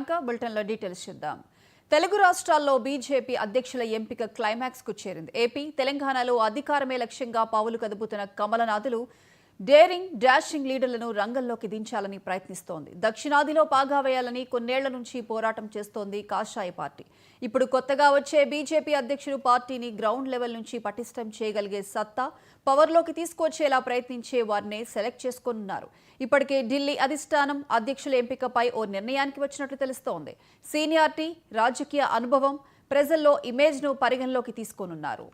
ప్రియాంక బులెటిన్లో డీటెయిల్స్ చూద్దాం. తెలుగు రాష్ట్రాల్లో బీజేపీ అధ్యక్షుల ఎంపిక క్లైమాక్స్ కు చేరింది. ఏపీ, తెలంగాణలో అధికారమే లక్ష్యంగా పావులు కదుపుతున్న కమలనాథులు డేరింగ్ డాషింగ్ లీడర్లను రంగంలోకి దించాలని ప్రయత్నిస్తోంది. దక్షిణాదిలో పాగా వేయాలని కొన్నేళ్ల నుంచి పోరాటం చేస్తోంది కాషాయ పార్టీ. ఇప్పుడు కొత్తగా వచ్చే బీజేపీ అధ్యక్షుడు పార్టీని గ్రౌండ్ లెవెల్ నుంచి పటిష్టం చేయగలిగే సత్తా, పవర్లోకి తీసుకొచ్చేలా ప్రయత్నించే వారినే సెలెక్ట్ చేసుకున్నారు. ఇప్పటికే ఢిల్లీ అధిష్టానం అధ్యక్షుల ఎంపికపై ఓ నిర్ణయానికి వచ్చినట్లు తెలుస్తోంది. సీనియారిటీ, రాజకీయ అనుభవం, ప్రజల్లో ఇమేజ్ను పరిగణలోకి తీసుకోనున్నారు.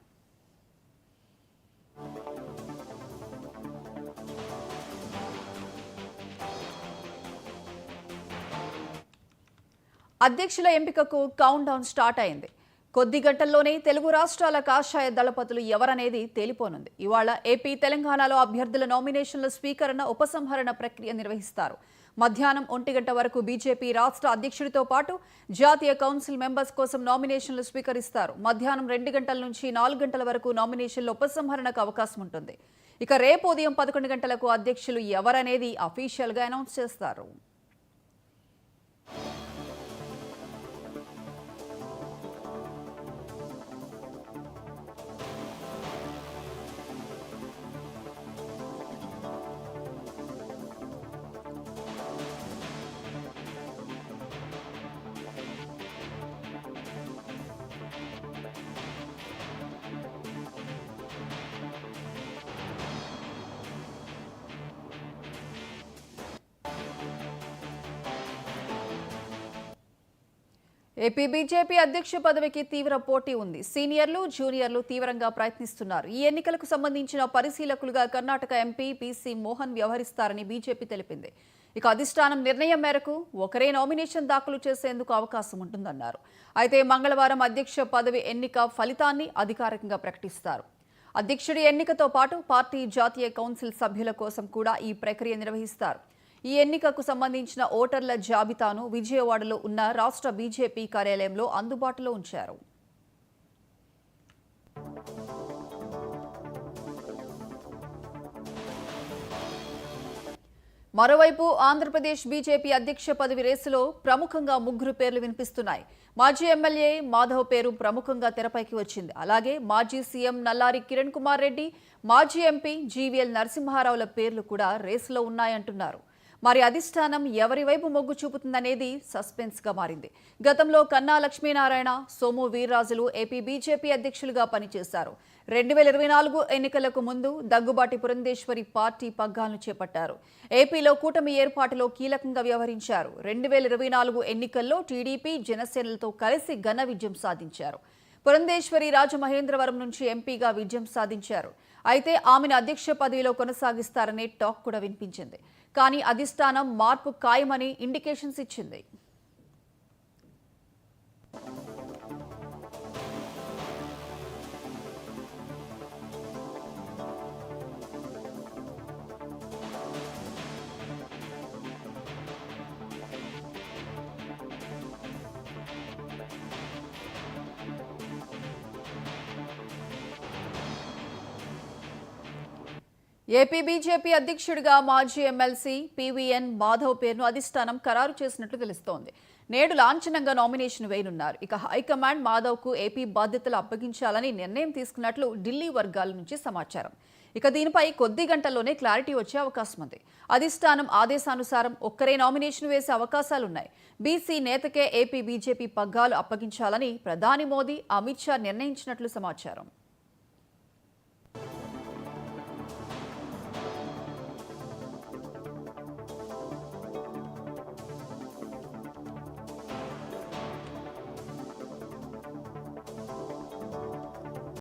అధ్యక్షుల ఎంపికకు కౌంట్ డౌన్ స్టార్ట్ అయింది. కొద్ది గంటల్లోనే తెలుగు రాష్ట్రాల కాషాయ దళపతులు ఎవరనేది తేలిపోనుంది. ఇవాళ ఏపీ, తెలంగాణలో అభ్యర్థుల నామినేషన్ల స్వీకరణ, ఉపసంహరణ ప్రక్రియ నిర్వహిస్తారు. మధ్యాహ్నం 1 గంట వరకు బీజేపీ రాష్ట్ర అధ్యక్షుడితో పాటు జాతీయ కౌన్సిల్ మెంబర్స్ కోసం నామినేషన్లు స్వీకరిస్తారు. మధ్యాహ్నం 2 గంటల నుంచి 4 గంటల వరకు నామినేషన్ల ఉపసంహరణకు అవకాశం ఉంటుంది. ఇక రేపు ఉదయం 11 గంటలకు అధ్యక్షులు ఎవరనేది అఫీషియల్గా అనౌన్స్ చేస్తారు. ఏపీ బీజేపీ అధ్యక్ష పదవికి తీవ్ర పోటీ ఉంది. సీనియర్లు, జూనియర్లు తీవ్రంగా ప్రయత్నిస్తున్నారు. ఈ ఎన్నికలకు సంబంధించిన పరిశీలకులుగా కర్ణాటక ఎంపీ పీసీ మోహన్ వ్యవహరిస్తారని బీజేపీ తెలిపింది. ఇక అధిష్టానం నిర్ణయం మేరకు ఒకరే నామినేషన్ దాఖలు చేసేందుకు అవకాశం ఉంటుందన్నారు. అయితే మంగళవారం అధ్యక్ష పదవి ఎన్నిక ఫలితాన్ని అధికారికంగా ప్రకటిస్తారు. అధ్యక్షుడి ఎన్నికతో పాటు పార్టీ జాతీయ కౌన్సిల్ సభ్యుల కోసం కూడా ఈ ప్రక్రియ నిర్వహిస్తారు. ఈ ఎన్నికకు సంబంధించిన ఓటర్ల జాబితాను విజయవాడలో ఉన్న రాష్ట్ర బీజేపీ కార్యాలయంలో అందుబాటులో ఉంచారు. మరోవైపు ఆంధ్రప్రదేశ్ బీజేపీ అధ్యక్ష పదవి రేసులో ప్రముఖంగా 3 పేర్లు వినిపిస్తున్నాయి. మాజీ ఎమ్మెల్యే మాధవ్ పేరు ప్రముఖంగా తెరపైకి వచ్చింది. అలాగే మాజీ సీఎం నల్లారి కిరణ్ కుమార్ రెడ్డి, మాజీ ఎంపీ జీవీఎల్ నరసింహారావుల పేర్లు కూడా రేసులో ఉన్నాయంటున్నారు. మరి అధిష్టానం ఎవరి వైపు మొగ్గు చూపుతుందనేది సస్పెన్స్ గా మారింది. గతంలో కన్నా లక్ష్మీనారాయణ, సోము వీర్రాజులు ఏపీ బీజేపీ అధ్యక్షులుగా పనిచేశారు. 2024 ఎన్నికలకు ముందు దగ్గుబాటి పురంధేశ్వరి పార్టీ పగ్గాలను చేపట్టారు. ఏపీలో కూటమి ఏర్పాటులో కీలకంగా వ్యవహరించారు. 2024 ఎన్నికల్లో టీడీపీ, జనసేనలతో కలిసి ఘన విజయం సాధించారు. పురంధేశ్వరి రాజమహేంద్రవరం నుంచి ఎంపీగా విజయం సాధించారు. అయితే ఆమెను అధ్యక్ష పదవిలో కొనసాగిస్తారనే టాక్ కూడా వినిపించింది. కానీ అధిష్టానం మార్పు ఖాయమని ఇండికేషన్స్ ఇచ్చింది. ఏపీ బీజేపీ అధ్యక్షుడిగా మాజీ ఎమ్మెల్సీ పీవీఎన్ మాధవ్ పేరును అధిష్టానం ఖరారు చేసినట్లు తెలుస్తోంది. నేడు లాంఛనంగా నామినేషన్ వేయనున్నారు. ఇక హైకమాండ్ మాధవ్కు ఏపీ బాధ్యతలు అప్పగించాలని నిర్ణయం తీసుకున్నట్లు ఢిల్లీ వర్గాల నుంచి సమాచారం. ఇక దీనిపై కొద్ది గంటల్లోనే క్లారిటీ వచ్చే అవకాశం ఉంది. అధిష్టానం ఆదేశానుసారం ఒక్కరే నామినేషన్ వేసే అవకాశాలున్నాయి. బీసీ నేతకే ఏపీ బీజేపీ పగ్గాలు అప్పగించాలని ప్రధాని మోదీ, అమిత్ షా నిర్ణయించినట్లు సమాచారం.